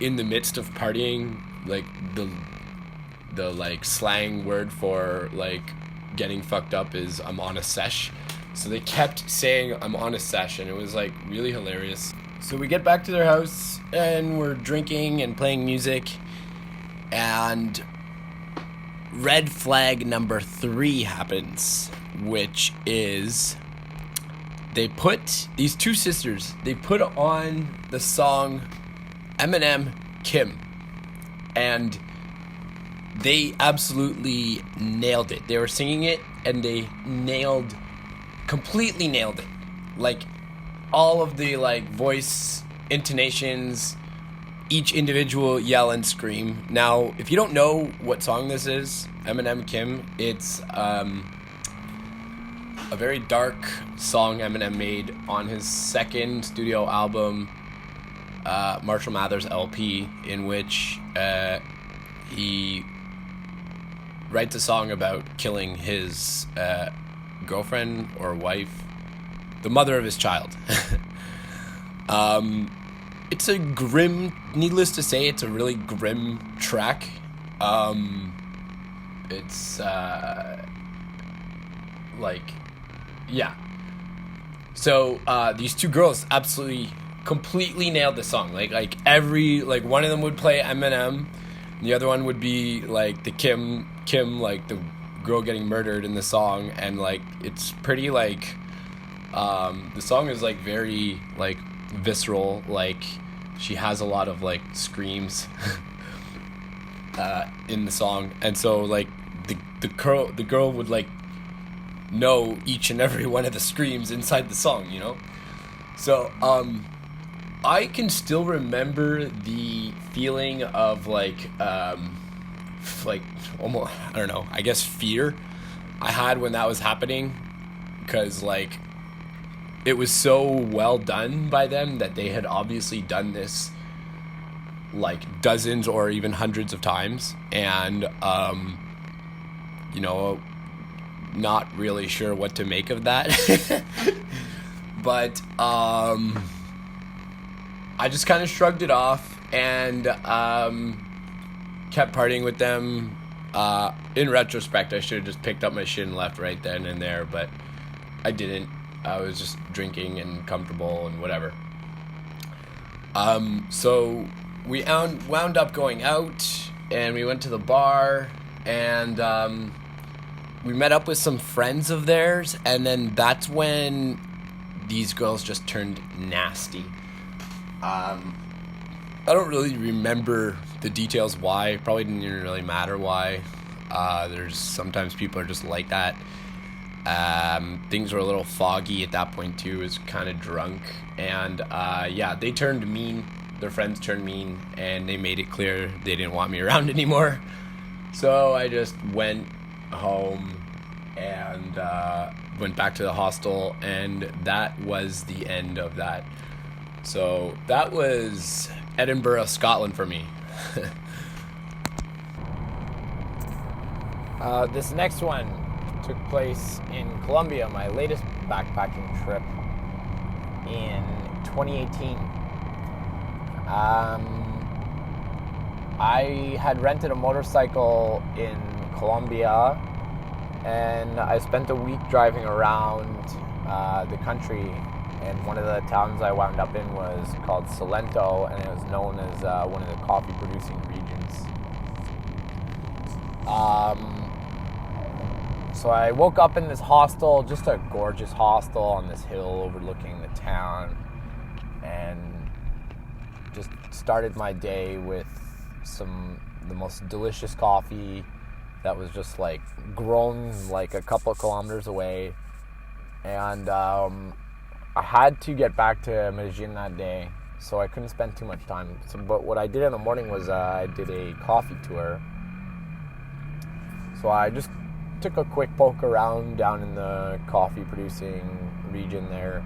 in the midst of partying, like, the like, slang word for, like, getting fucked up is I'm on a sesh. So they kept saying I'm on a sesh, and it was, like, really hilarious. So we get back to their house, and we're drinking and playing music, and red flag number 3 happens, which is these two sisters, they put on the song Eminem, Kim, and they absolutely nailed it. They were singing it, and they completely nailed it. Like, all of the, like, voice intonations, each individual yell and scream. Now, if you don't know what song this is, Eminem, Kim, it's a very dark song Eminem made on his second studio album, Marshall Mathers LP, in which he writes a song about killing his girlfriend or wife, the mother of his child. It's a grim, needless to say, it's a really grim track. It's yeah. So these two girls absolutely completely nailed the song. Like one of them would play Eminem, and the other one would be like the Kim, like the girl getting murdered in the song, and like it's pretty like the song is like very like visceral, like she has a lot of like screams in the song, and so like the girl would like know each and every one of the screams inside the song, you know? So I can still remember the feeling of like almost, I don't know, I guess fear I had when that was happening, because like it was so well done by them that they had obviously done this like dozens or even hundreds of times, and you know, not really sure what to make of that. But I just kind of shrugged it off and kept partying with them. In retrospect, I should have just picked up my shit and left right then and there, but I didn't. I was just drinking and comfortable and whatever. So we wound up going out, and we went to the bar, and we met up with some friends of theirs, and then that's when these girls just turned nasty. I don't really remember the details why. Probably didn't even really matter why. There's sometimes people are just like that. Things were a little foggy at that point too. It was kind of drunk, and yeah, they turned mean. Their friends turned mean, and they made it clear they didn't want me around anymore. So I just went home and went back to the hostel, and that was the end of that. So that was Edinburgh, Scotland for me. This next one took place in Colombia, my latest backpacking trip in 2018. I had rented a motorcycle in Colombia, and I spent a week driving around the country. And one of the towns I wound up in was called Salento, and it was known as one of the coffee-producing regions. So I woke up in this hostel, just a gorgeous hostel on this hill overlooking the town, and just started my day with the most delicious coffee that was just like grown like a couple of kilometers away. And I had to get back to Medellin that day, so I couldn't spend too much time. But what I did in the morning was I did a coffee tour. So I just took a quick poke around down in the coffee producing region there,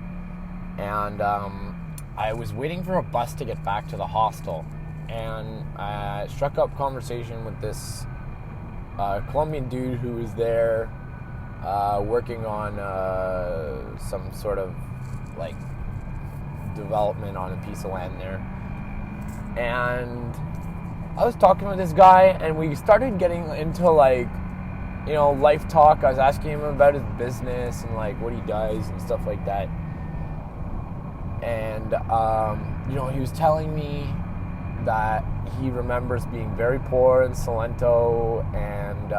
and I was waiting for a bus to get back to the hostel, and I struck up conversation with this Colombian dude who was there working on some sort of like development on a piece of land there. And I was talking with this guy, and we started getting into like, you know, life talk. I was asking him about his business and like what he does and stuff like that. And you know, he was telling me that he remembers being very poor in Salento, and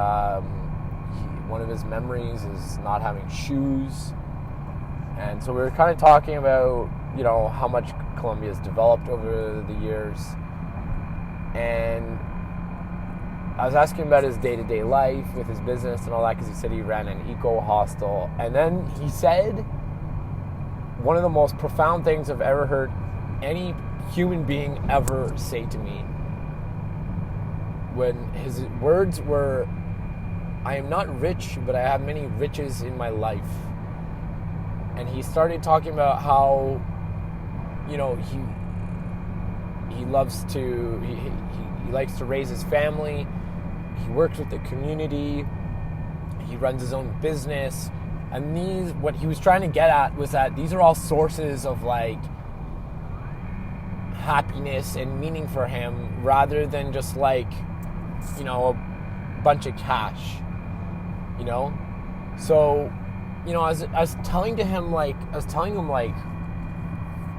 one of his memories is not having shoes. And so we were kind of talking about, you know, how much Colombia has developed over the years. And I was asking about his day-to-day life with his business and all that, because he said he ran an eco hostel. And then he said one of the most profound things I've ever heard any human being ever say to me. When his words were, "I am not rich, but I have many riches in my life." And he started talking about how, you know, he loves to, he likes to raise his family. He works with the community. He runs his own business. And what he was trying to get at was that these are all sources of like happiness and meaning for him, rather than just like, you know, a bunch of cash, you know? So, you know, I was telling him like,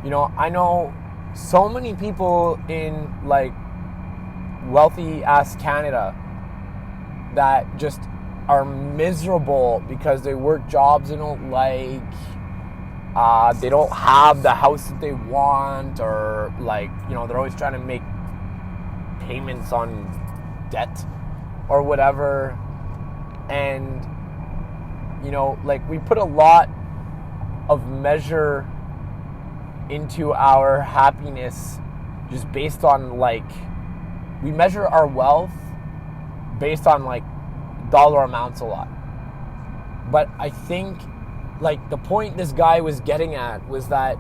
you know, I know so many people in like wealthy ass Canada that just are miserable because they work jobs they don't like. They don't have the house that they want, or like, you know, they're always trying to make payments on debt or whatever. And, you know, like, we put a lot of measure into our happiness just based on like, we measure our wealth based on like dollar amounts a lot. But I think like the point this guy was getting at was that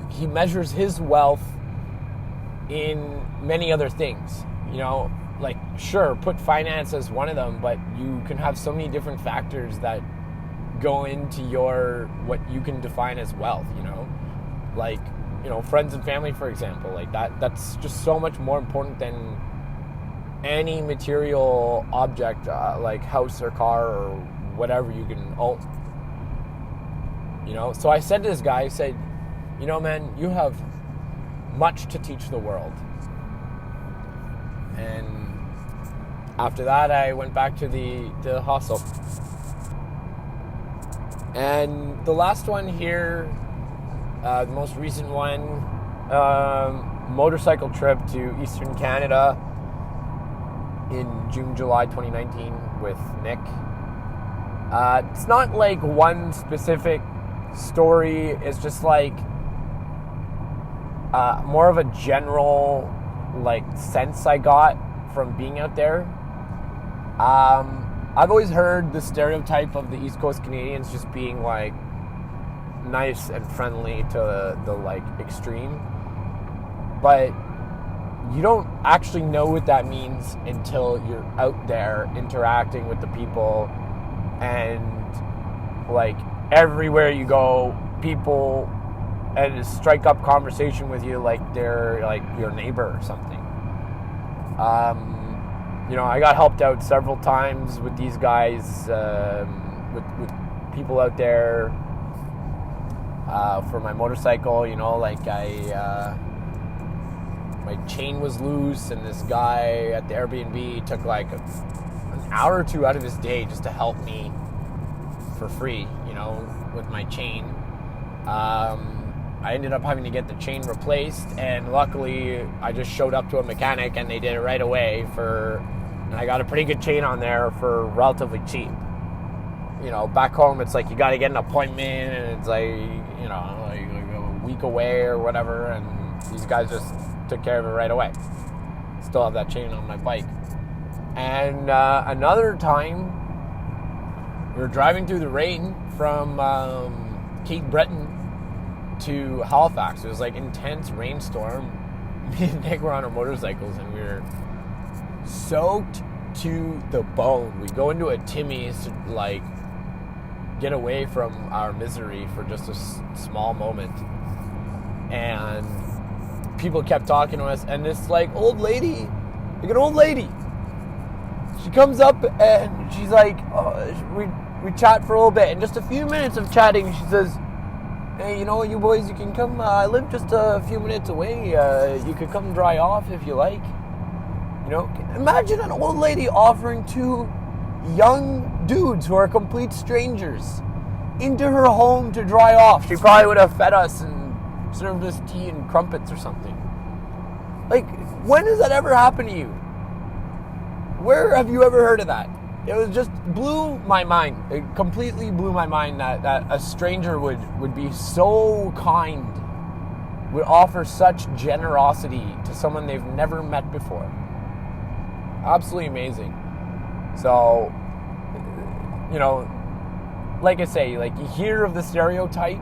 he measures his wealth in many other things, you know, like, sure, put finance as one of them, but you can have so many different factors that go into what you can define as wealth, you know, like, you know, friends and family, for example, like that's just so much more important than any material object, like house or car or whatever you can own, you know. So I said to this guy, I said, you know, man, you have much to teach the world. And after that, I went back to the hostel. And the last one here, the most recent one, motorcycle trip to Eastern Canada in June, July 2019 with Nick. It's not like one specific story. It's just like more of a general like sense I got from being out there. I've always heard the stereotype of the East Coast Canadians just being like nice and friendly to the like extreme, but you don't actually know what that means until you're out there interacting with the people. And like everywhere you go, people and strike up conversation with you like they're like your neighbor or something. You know, I got helped out several times with these guys, with people out there for my motorcycle. You know, like my chain was loose, and this guy at the Airbnb took like an hour or two out of his day just to help me for free, you know, with my chain. I ended up having to get the chain replaced, and luckily I just showed up to a mechanic and they did it right away and I got a pretty good chain on there for relatively cheap. You know, back home it's like you got to get an appointment, and it's like, you know, like a week away or whatever, and these guys just took care of it right away. Still have that chain on my bike. And another time, we were driving through the rain from Cape Breton to Halifax. It was like intense rainstorm. Me and Nick were on our motorcycles, and we were soaked to the bone. We go into a Timmy's to like get away from our misery for just a small moment, and people kept talking to us, and this like old lady, like an old lady, she comes up and she's like, we chat for a little bit, and just a few minutes of chatting, she says, hey, you know, you boys, you can come, I live just a few minutes away, you could come dry off if you like. You know, imagine an old lady offering two young dudes who are complete strangers into her home to dry off. She probably would have fed us and served us tea and crumpets or something. Like, when has that ever happened to you? Where have you ever heard of that? It was just blew my mind. It completely blew my mind that a stranger would be so kind, would offer such generosity to someone they've never met before. Absolutely amazing. So, you know, like I say, like you hear of the stereotype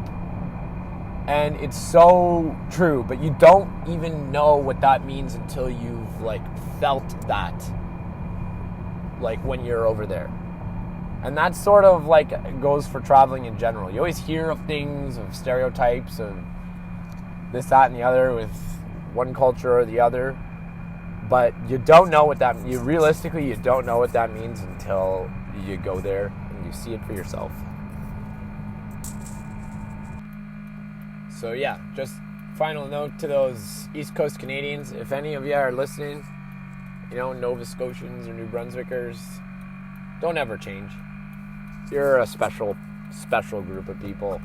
and it's so true, but you don't even know what that means until you've like felt that, like when you're over there. And that's sort of like goes for traveling in general. You always hear of things, of stereotypes, of this, that, and the other with one culture or the other, but you don't know what that, you don't know what that means until you go there and you see it for yourself. So yeah, just final note to those East Coast Canadians, if any of you are listening, you know, Nova Scotians or New Brunswickers, don't ever change. You're a special group of people.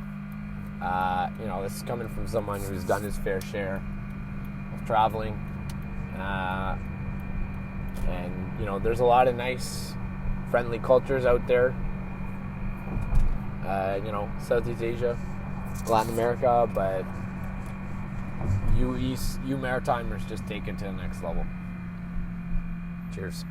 You know, this is coming from someone who's done his fair share of traveling. And, you know, there's a lot of nice, friendly cultures out there. You know, Southeast Asia, Latin America, but you Maritimers just take it to the next level. Cheers.